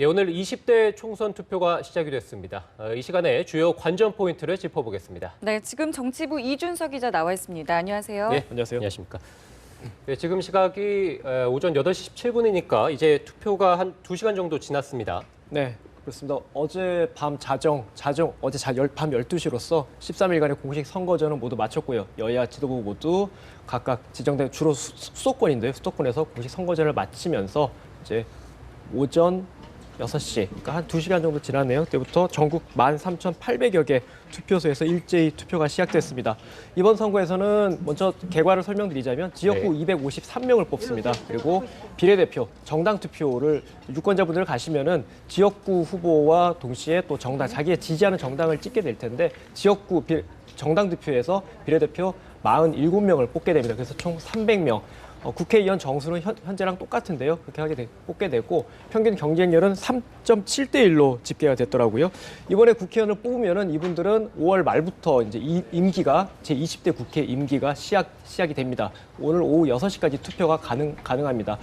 예, 오늘 20대 총선 투표가 시작이 됐습니다. 이 시간에 주요 관전 포인트를 짚어보겠습니다. 네, 지금 정치부 이준석 기자 나와 있습니다. 안녕하세요. 네, 안녕하세요. 안녕하십니까. 네, 지금 시각이 오전 8시 17분이니까 이제 투표가 한 2시간 정도 지났습니다. 네, 그렇습니다. 어제 밤 밤 12시로서 13일간의 공식 선거전은 모두 마쳤고요. 여야 지도부 모두 각각 지정된 주로 수도권인데 수도권에서 공식 선거전을 마치면서 이제 오전 6시, 그러니까 한 2시간 정도 지났네요. 그때부터 전국 13,800여 개 투표소에서 일제히 투표가 시작됐습니다. 이번 선거에서는 먼저 결과를 설명드리자면 지역구 253명을 뽑습니다. 그리고 비례대표, 정당 투표를 유권자분들 가시면은 지역구 후보와 동시에 또 정당, 자기의 지지하는 정당을 찍게 될 텐데 지역구 정당 투표에서 비례대표 47명을 뽑게 됩니다. 그래서 총 300명. 국회의원 정수는 현재랑 똑같은데요. 그렇게 뽑게 되고 평균 경쟁률은 3.7대 1로 집계가 됐더라고요. 이번에 국회의원을 뽑으면은 이분들은 5월 말부터 이제 임기가 제20대 국회 임기가 시작이 됩니다. 오늘 오후 6시까지 투표가 가능합니다.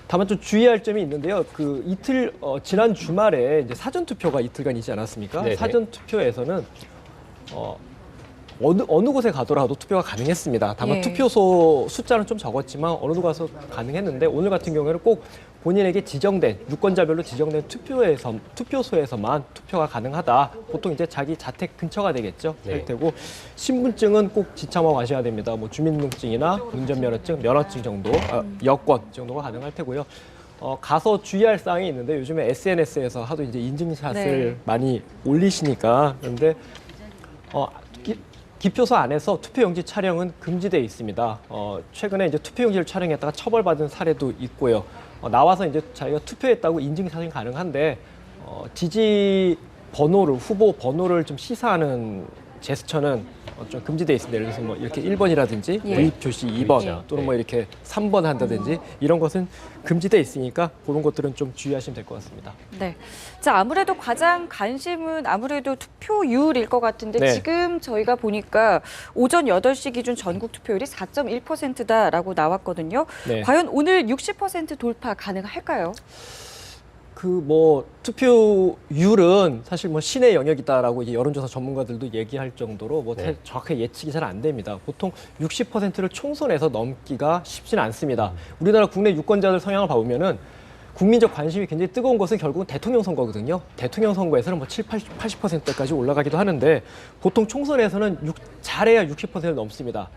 다만 좀 주의할 점이 있는데요. 지난 주말에 이제 사전 투표가 이틀간 있지 않았습니까? 네네. 사전 투표에서는 어느 곳에 가더라도 투표가 가능했습니다. 다만 예. 투표소 숫자는 좀 적었지만 어느 곳 가서 가능했는데 오늘 같은 경우에는 꼭 본인에게 유권자별로 지정된 투표소에서만 투표가 가능하다. 보통 이제 자기 자택 근처가 되겠죠. 할 테고 신분증은 꼭 지참하고 가셔야 됩니다. 뭐 주민등록증이나 운전면허증, 면허증 정도, 여권 정도가 가능할 테고요. 가서 주의할 사항이 있는데 요즘에 SNS에서 하도 이제 인증샷을 많이 올리시니까 그런데 기표소 안에서 투표용지 촬영은 금지되어 있습니다. 최근에 이제 투표용지를 촬영했다가 처벌받은 사례도 있고요. 나와서 이제 자기가 투표했다고 인증샷은 가능한데 후보 번호를 좀 시사하는 제스처는 좀 금지되어 있습니다. 예를 들어서 뭐 이렇게 1번이라든지 V 표시 2번 또는 뭐 이렇게 3번 한다든지 이런 것은 금지되어 있으니까 그런 것들은 좀 주의하시면 될 것 같습니다. 네. 자, 아무래도 가장 관심은 아무래도 투표율일 것 같은데 지금 저희가 보니까 오전 8시 기준 전국 투표율이 4.1%다라고 나왔거든요. 과연 오늘 60% 돌파 가능할까요? 투표율은 사실 신의 영역이다라고 이제 여론조사 전문가들도 얘기할 정도로 정확하게 예측이 잘 안 됩니다. 보통 60%를 총선에서 넘기가 쉽지는 않습니다. 우리나라 국내 유권자들 성향을 봐보면은 국민적 관심이 굉장히 뜨거운 것은 결국은 대통령 선거거든요. 대통령 선거에서는 80%까지 올라가기도 하는데 보통 총선에서는 잘해야 60%를 넘습니다.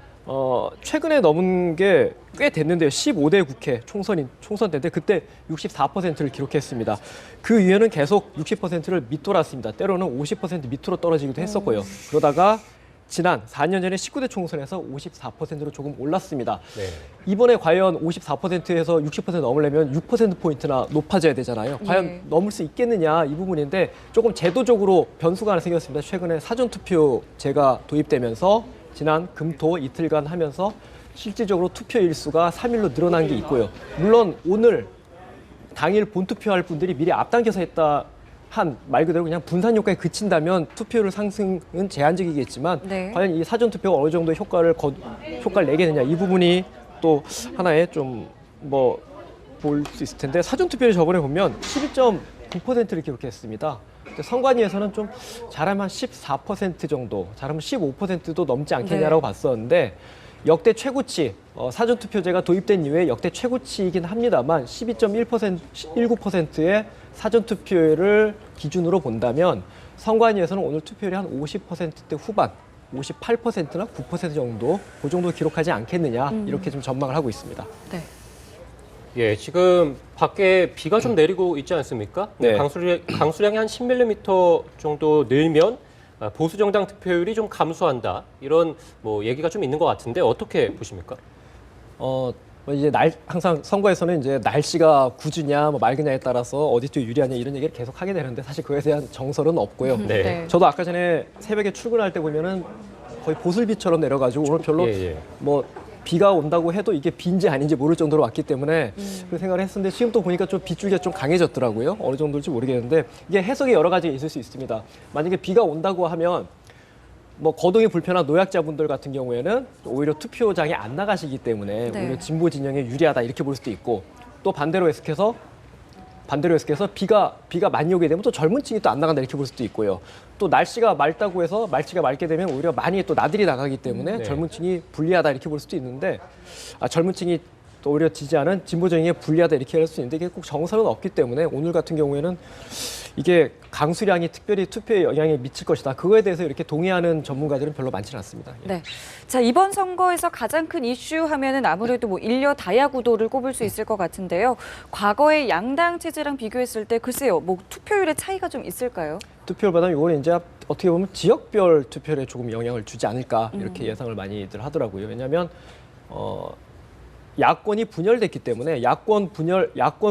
최근에 넘은 게 꽤 됐는데요. 15대 국회 총선 때인데 그때 64%를 기록했습니다. 그 이후에는 계속 60%를 밑돌았습니다. 때로는 50% 밑으로 떨어지기도 했었고요. 그러다가 지난 4년 전에 19대 총선에서 54%로 조금 올랐습니다. 이번에 과연 54%에서 60% 넘으려면 6%포인트나 높아져야 되잖아요. 과연 넘을 수 있겠느냐 이 부분인데 조금 제도적으로 변수가 하나 생겼습니다. 최근에 사전투표제가 도입되면서 지난 금토 이틀간 하면서 실질적으로 투표 일수가 3일로 늘어난 게 있고요. 물론 오늘 당일 본투표할 분들이 미리 앞당겨서 했다 한 말 그대로 그냥 분산 효과에 그친다면 투표율 상승은 제한적이겠지만 과연 이 사전투표가 어느 정도 효과를 내겠느냐 이 부분이 또 하나의 좀 볼 수 있을 텐데 사전투표를 저번에 보면 12.9%를 기록했습니다. 선관위에서는 좀 잘하면 14% 정도, 잘하면 15%도 넘지 않겠냐라고 봤었는데 역대 최고치, 사전투표제가 도입된 이후에 역대 최고치이긴 합니다만 12.19%의 사전투표율을 기준으로 본다면 선관위에서는 오늘 투표율이 한 50%대 후반, 58%나 9% 정도, 그 정도 기록하지 않겠느냐 이렇게 좀 전망을 하고 있습니다. 네. 예, 지금 밖에 비가 좀 내리고 있지 않습니까? 강수량이 한 10mm 정도 늘면 보수 정당 투표율이 좀 감소한다. 이런 얘기가 좀 있는 것 같은데 어떻게 보십니까? 이제 항상 선거에서는 이제 날씨가 구주냐 맑으냐에 따라서 어디 쪽이 유리하냐 이런 얘기를 계속 하게 되는데 사실 그에 대한 정설은 없고요. 저도 아까 전에 새벽에 출근할 때 보면은 거의 보슬비처럼 내려가지고 오늘 별로 비가 온다고 해도 이게 비인지 아닌지 모를 정도로 왔기 때문에 그 생각을 했었는데 지금 또 보니까 좀 빗줄기가 좀 강해졌더라고요. 어느 정도일지 모르겠는데 이게 해석이 여러 가지가 있을 수 있습니다. 만약에 비가 온다고 하면 거동이 불편한 노약자분들 같은 경우에는 오히려 투표장에 안 나가시기 때문에 오히려 진보 진영에 유리하다 이렇게 볼 수도 있고 또 반대로 해석해서 반대로 해석해서 비가 많이 오게 되면 또 젊은 층이 또 안 나간다 이렇게 볼 수도 있고요. 또 날씨가 맑다고 해서 날씨가 맑게 되면 오히려 많이 또 나들이 나가기 때문에 네. 젊은 층이 불리하다 이렇게 볼 수도 있는데 젊은 층이 또 오히려 지지하는 진보정의에 불리하다 이렇게 할 수 있는데 이게 꼭 정설은 없기 때문에 오늘 같은 경우에는 이게 강수량이 특별히 투표에 영향이 미칠 것이다. 그거에 대해서 이렇게 동의하는 전문가들은 별로 많지는 않습니다. 예. 네. 자, 이번 선거에서 가장 큰 이슈 하면은 아무래도 뭐 인려 다야 구도를 꼽을 수 있을 것 같은데요. 과거의 양당 체제랑 비교했을 때 글쎄요, 뭐 투표율의 차이가 좀 있을까요? 투표율보다는 이거는 이제 어떻게 보면 지역별 투표율에 조금 영향을 주지 않을까 이렇게 예상을 많이들 하더라고요. 왜냐하면 야권이 분열됐기 때문에 야권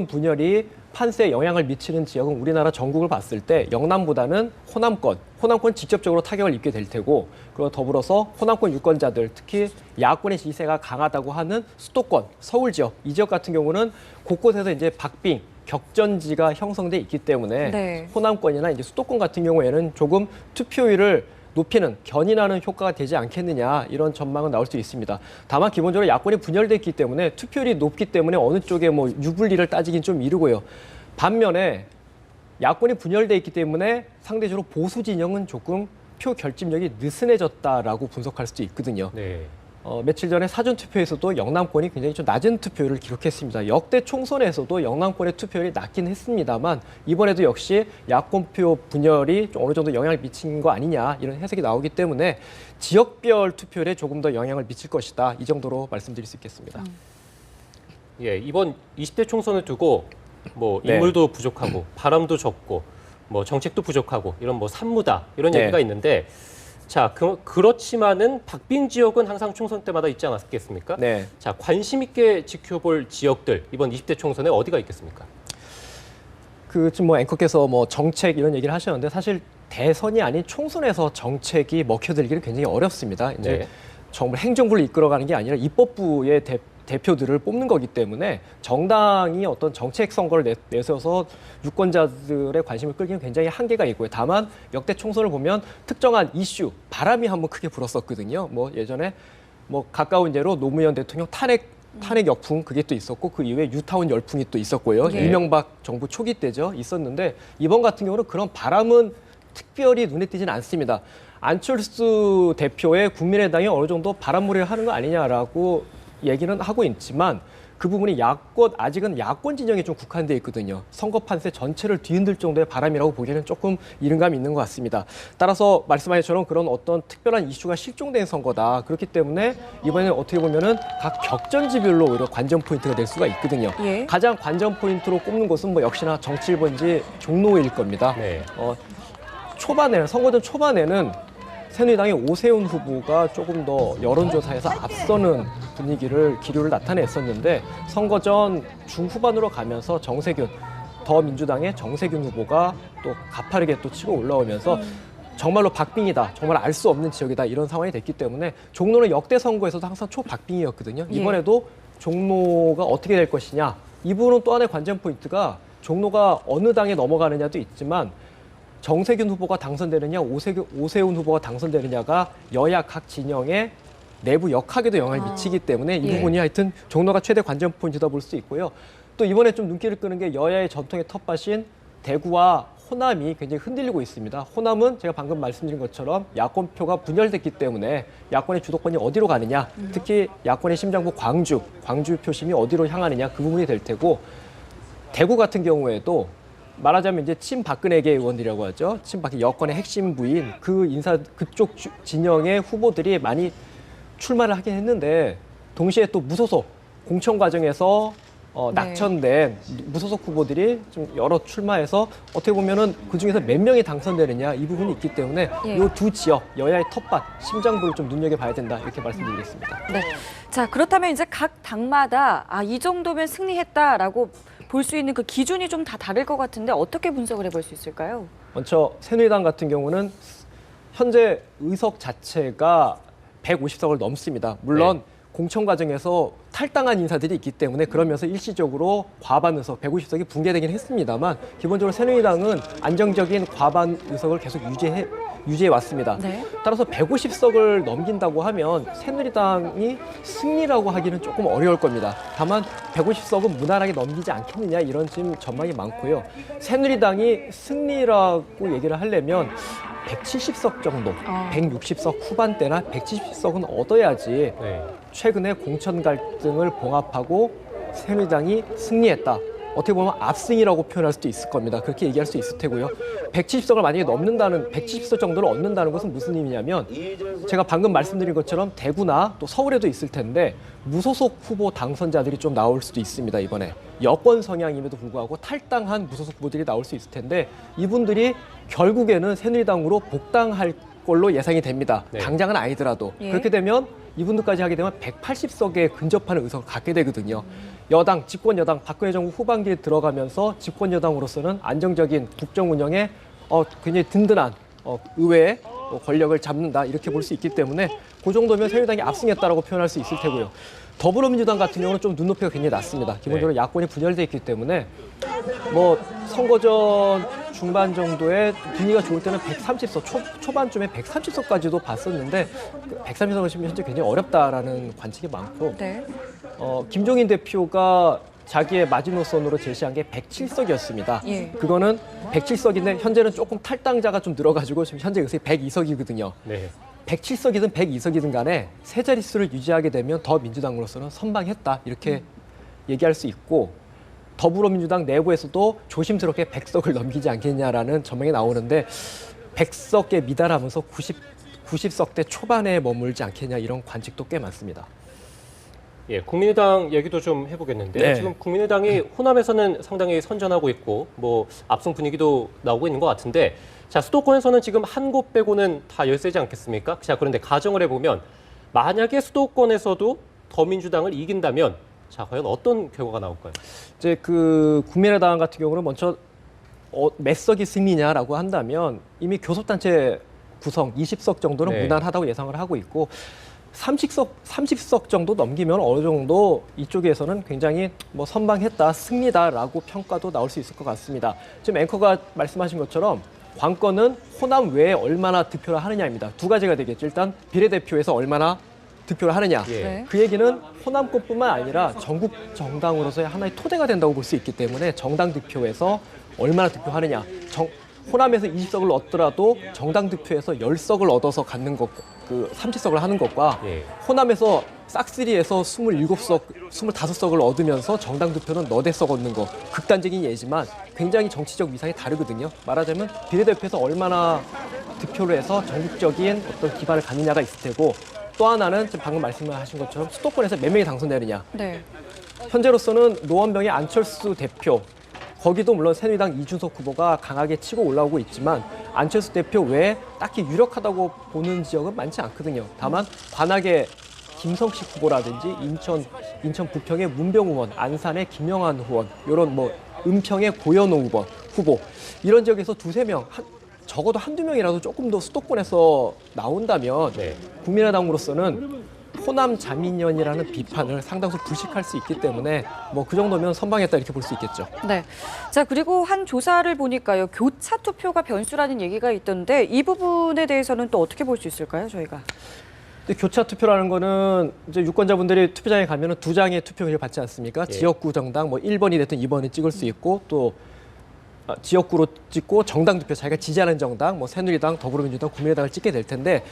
분열이 판세에 영향을 미치는 지역은 우리나라 전국을 봤을 때 영남보다는 호남권 직접적으로 타격을 입게 될 테고 그리고 더불어서 호남권 유권자들 특히 야권의 지지세가 강하다고 하는 수도권, 서울 지역 이 지역 같은 경우는 곳곳에서 이제 박빙 격전지가 형성돼 있기 때문에 네. 호남권이나 이제 수도권 같은 경우에는 조금 투표율을 높이는 견인하는 효과가 되지 않겠느냐 이런 전망은 나올 수 있습니다. 다만 기본적으로 야권이 분열됐기 때문에 투표율이 높기 때문에 어느 쪽에 뭐 유불리를 따지긴 좀 이르고요. 반면에 야권이 분열돼 있기 때문에 상대적으로 보수 진영은 조금 표 결집력이 느슨해졌다라고 분석할 수도 있거든요. 네. 며칠 전에 사전투표에서도 영남권이 굉장히 좀 낮은 투표율을 기록했습니다. 역대 총선에서도 영남권의 투표율이 낮긴 했습니다만 이번에도 역시 야권표 분열이 좀 어느 정도 영향을 미친 거 아니냐 이런 해석이 나오기 때문에 지역별 투표율에 조금 더 영향을 미칠 것이다. 이 정도로 말씀드릴 수 있겠습니다. 예, 이번 20대 총선을 두고 뭐 네. 인물도 부족하고 바람도 적고 뭐 정책도 부족하고 이런 뭐 산무다 이런 네. 얘기가 있는데 자, 그렇지만은 박빙 지역은 항상 총선 때마다 있지 않았겠습니까? 네. 자, 관심 있게 지켜볼 지역들 이번 20대 총선에 어디가 있겠습니까? 지금 뭐 앵커께서 뭐 정책 이런 얘기를 하셨는데 사실 대선이 아닌 총선에서 정책이 먹혀들기는 굉장히 어렵습니다. 이제 네. 정부 행정부를 이끌어가는 게 아니라 입법부의 대표들을 뽑는 거기 때문에 정당이 어떤 정책 선거를 내세워서 유권자들의 관심을 끌기는 굉장히 한계가 있고요. 다만 역대 총선을 보면 특정한 이슈, 바람이 한번 크게 불었었거든요. 뭐 예전에 뭐 가까운 예로 노무현 대통령 탄핵 역풍 그게 또 있었고 그 이후에 유타운 열풍이 또 있었고요. 네. 이명박 정부 초기 때죠. 있었는데 이번 같은 경우는 그런 바람은 특별히 눈에 띄지는 않습니다. 안철수 대표의 국민의당이 어느 정도 바람몰이를 하는 거 아니냐라고 얘기는 하고 있지만 그 부분이 아직은 야권 진영에 좀 국한돼 있거든요. 선거 판세 전체를 뒤흔들 정도의 바람이라고 보기에는 조금 이른감이 있는 것 같습니다. 따라서 말씀하신 것처럼 그런 어떤 특별한 이슈가 실종된 선거다. 그렇기 때문에 이번에는 어떻게 보면은 각 격전지별로 오히려 관전 포인트가 될 수가 있거든요. 예. 가장 관전 포인트로 꼽는 곳은 뭐 역시나 정치 1번지 종로일 겁니다. 네. 선거전 초반에는 새누리당의 오세훈 후보가 조금 더 여론조사에서 앞서는 기류를 나타냈었는데 선거전 중후반으로 가면서 더민주당의 정세균 후보가 또 가파르게 또 치고 올라오면서 정말로 박빙이다, 정말 알 수 없는 지역이다 이런 상황이 됐기 때문에 종로는 역대 선거에서도 항상 초박빙이었거든요. 이번에도 종로가 어떻게 될 것이냐 이 부분은 또 하나의 관전 포인트가 종로가 어느 당에 넘어가느냐도 있지만 정세균 후보가 당선되느냐 오세훈 후보가 당선되느냐가 여야 각 진영의 내부 역학에도 영향을 미치기 때문에 이 부분이 하여튼 종로가 최대 관전 포인트다 볼 수 있고요. 또 이번에 좀 눈길을 끄는 게 여야의 전통의 텃밭인 대구와 호남이 굉장히 흔들리고 있습니다. 호남은 제가 방금 말씀드린 것처럼 야권표가 분열됐기 때문에 야권의 주도권이 어디로 가느냐, 특히 야권의 심장부 광주 표심이 어디로 향하느냐 그 부분이 될 테고 대구 같은 경우에도 말하자면 이제 친박근혜계 의원들이라고 하죠. 친박의 여권의 핵심 부인 그쪽 진영의 후보들이 많이 출마를 하긴 했는데 동시에 또 무소속 공천 과정에서 낙천된 무소속 후보들이 좀 여러 출마해서 어떻게 보면은 그 중에서 몇 명이 당선되느냐 이 부분이 있기 때문에 이 두 지역 여야의 텃밭 심장부를 좀 눈여겨봐야 된다 이렇게 말씀드리겠습니다. 네. 자, 그렇다면 이제 각 당마다 이 정도면 승리했다라고 볼 수 있는 그 기준이 좀 다 다를 것 같은데 어떻게 분석을 해볼 수 있을까요? 먼저 새누리당 같은 경우는 현재 의석 자체가 150석을 넘습니다. 물론 공천 과정에서 탈당한 인사들이 있기 때문에 그러면서 일시적으로 과반 의석 150석이 붕괴되긴 했습니다만 기본적으로 새누리당은 안정적인 과반 의석을 계속 유지해 왔습니다. 네. 따라서 150석을 넘긴다고 하면 새누리당이 승리라고 하기는 조금 어려울 겁니다. 다만 150석은 무난하게 넘기지 않겠느냐 이런 지금 전망이 많고요. 새누리당이 승리라고 얘기를 하려면 170석 정도, 160석 후반대나 170석은 얻어야지 네. 최근에 공천 갈등을 봉합하고 새누리당이 승리했다. 어떻게 보면 압승이라고 표현할 수도 있을 겁니다. 그렇게 얘기할 수 있을 테고요. 170석을 만약에 넘는다는 170석 정도를 얻는다는 것은 무슨 의미냐면 제가 방금 말씀드린 것처럼 대구나 또 서울에도 있을 텐데 무소속 후보 당선자들이 좀 나올 수도 있습니다. 이번에 여권 성향임에도 불구하고 탈당한 무소속 후보들이 나올 수 있을 텐데 이분들이 결국에는 새누리당으로 복당할 걸로 예상이 됩니다. 네. 당장은 아니더라도 예. 그렇게 되면 이분들까지 하게 되면 180석에 근접하는 의석을 갖게 되거든요. 여당, 집권 여당, 박근혜 정부 후반기에 들어가면서 집권 여당으로서는 안정적인 국정 운영에 굉장히 든든한 의회의 권력을 잡는다 이렇게 볼 수 있기 때문에 그 정도면 새누리당이 압승했다라고 표현할 수 있을 테고요. 더불어민주당 같은 경우는 좀 눈높이가 굉장히 낮습니다. 기본적으로 야권이 분열돼 있기 때문에 뭐 선거전 중반 정도에 분위기가 좋을 때는 130석 초반쯤에 130석까지도 봤었는데 130석을 치면 현재 굉장히 어렵다라는 관측이 많고 네. 김종인 대표가 자기의 마지노선으로 제시한 게 107석이었습니다. 예. 그거는 107석인데 현재는 조금 탈당자가 좀 늘어가지고 지금 현재 의석이 102석이거든요. 네. 107석이든 102석이든 간에 세 자릿수를 유지하게 되면 더 민주당으로서는 선방했다 이렇게 얘기할 수 있고 더불어민주당 내부에서도 조심스럽게 100석을 넘기지 않겠냐라는 전망이 나오는데 100석에 미달하면서 90석대 초반에 머물지 않겠냐 이런 관측도 꽤 많습니다. 예, 국민의당 얘기도 좀 해보겠는데요. 네. 지금 국민의당이 호남에서는 상당히 선전하고 있고 뭐 압승 분위기도 나오고 있는 것 같은데 자, 수도권에서는 지금 한 곳 빼고는 다 열세지 않겠습니까? 자, 그런데 가정을 해보면 만약에 수도권에서도 더민주당을 이긴다면 자, 과연 어떤 결과가 나올까요? 이제 그 국민의당 같은 경우는 먼저 몇 석이 승리냐라고 한다면 이미 교섭단체 구성 20석 정도는 네. 무난하다고 예상을 하고 있고 30석 정도 넘기면 어느 정도 이쪽에서는 굉장히 뭐 선방했다, 승리다라고 평가도 나올 수 있을 것 같습니다. 지금 앵커가 말씀하신 것처럼 관건은 호남 외에 얼마나 득표를 하느냐입니다. 두 가지가 되겠죠. 일단 비례대표에서 얼마나 득표를 하느냐. 예. 네. 그 얘기는 호남권뿐만 아니라 전국 정당으로서의 하나의 토대가 된다고 볼 수 있기 때문에 정당 득표에서 얼마나 득표하느냐. 호남에서 20석을 얻더라도 정당 득표에서 10석을 얻어서 갖는 것, 그 30석을 하는 것과 예. 호남에서 싹쓸이에서 27석, 25석을 얻으면서 정당 득표는 너댓 석 얻는 거 극단적인 예지만 굉장히 정치적 위상이 다르거든요. 말하자면 비례대표에서 얼마나 득표를 해서 전국적인 어떤 기반을 갖느냐가 있을 테고 또 하나는 지금 방금 말씀하신 것처럼 수도권에서 몇 명이 당선되느냐. 네. 현재로서는 노원병의 안철수 대표 거기도 물론 새누리당 이준석 후보가 강하게 치고 올라오고 있지만 안철수 대표 외에 딱히 유력하다고 보는 지역은 많지 않거든요. 다만 관악의 김성식 후보라든지 인천 부평의 문병 의원, 안산의 김영환 의원, 이런 뭐 은평의 고현호 후보 이런 지역에서 두세 명, 적어도 한두 명이라도 조금 더 수도권에서 나온다면 네. 국민의당으로서는 호남 자민련이라는 비판을 상당수 불식할 수 있기 때문에 뭐 그 정도면 선방했다 이렇게 볼 수 있겠죠. 네. 자, 그리고 한 조사를 보니까요. 교차 투표가 변수라는 얘기가 있던데 이 부분에 대해서는 또 어떻게 볼 수 있을까요, 저희가? 근데 교차 투표라는 거는 이제 유권자분들이 투표장에 가면은 두 장의 투표기를 받지 않습니까? 예. 지역구 정당 뭐 1번이 됐든 2번이 찍을 수 있고 또 지역구로 찍고 정당 투표 자기가 지지하는 정당, 뭐 새누리당, 더불어민주당, 국민의당을 찍게 될 텐데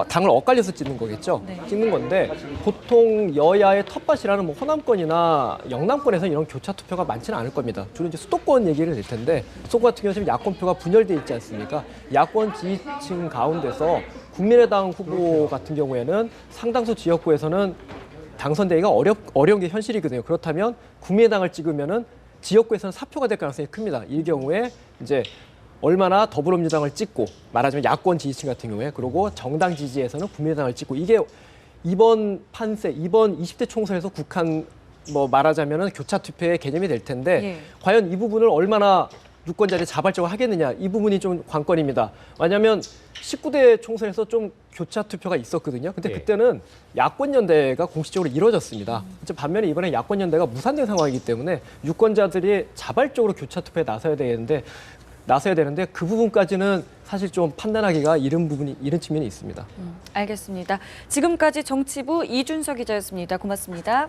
당을 엇갈려서 찍는 거겠죠. 네. 찍는 건데 보통 여야의 텃밭이라는 뭐 호남권이나 영남권에서 이런 교차 투표가 많지는 않을 겁니다. 주로 이제 수도권 얘기를 낼 텐데 수도권 같은 경우는 지금 야권표가 분열돼 있지 않습니까? 야권 지지층 가운데서 국민의당 후보 같은 경우에는 상당수 지역구에서는 당선되기가 어려운 게 현실이거든요. 그렇다면 국민의당을 찍으면은 지역구에서는 사표가 될 가능성이 큽니다. 이 경우에 이제 얼마나 더불어민주당을 찍고 말하자면 야권 지지층 같은 경우에 그리고 정당 지지에서는 국민의당을 찍고 이게 이번 판세, 이번 20대 총선에서 국한 뭐 말하자면은 교차 투표의 개념이 될 텐데 예. 과연 이 부분을 얼마나 유권자들이 자발적으로 하겠느냐 이 부분이 좀 관건입니다. 왜냐하면 19대 총선에서 좀 교차 투표가 있었거든요. 근데 예. 그때는 야권 연대가 공식적으로 이루어졌습니다. 반면에 이번에 야권 연대가 무산된 상황이기 때문에 유권자들이 자발적으로 교차 투표에 나서야 되는데 그 부분까지는 사실 좀 판단하기가 이른 측면이 있습니다. 알겠습니다. 지금까지 정치부 이준석 기자였습니다. 고맙습니다.